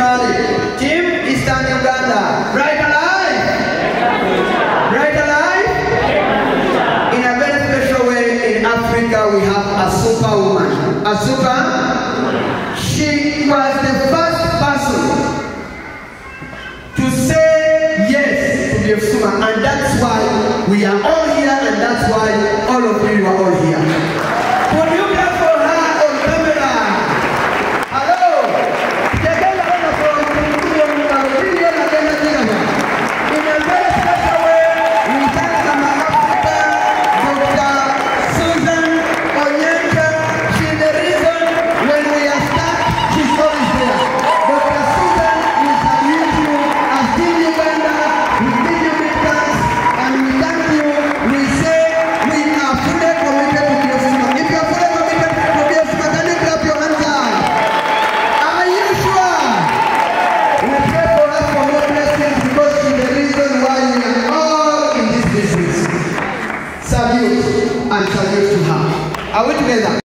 Team Eastern Uganda. Right alive? Right alive? In a very special way, in Africa, we have a superwoman. She was the first person to say yes to the Suma, and that's why we are all here, and that's why all of you are all here. Could you clap for her on camera? Hello? In a very special way, we thank Mama Africa, Dr. Susan Onyenka. She's the reason when we are stuck, she's always there. Dr. Susan, we salute you as Team Uganda. We give you big thanks and we thank you. We say we are fully committed to Biosuma. If you are fully committed to Biosuma, can you clap your hands high? Are you sure? We pray for us for more blessings because she's the reason why we are all in this business. Salute and salute to her. Are we together?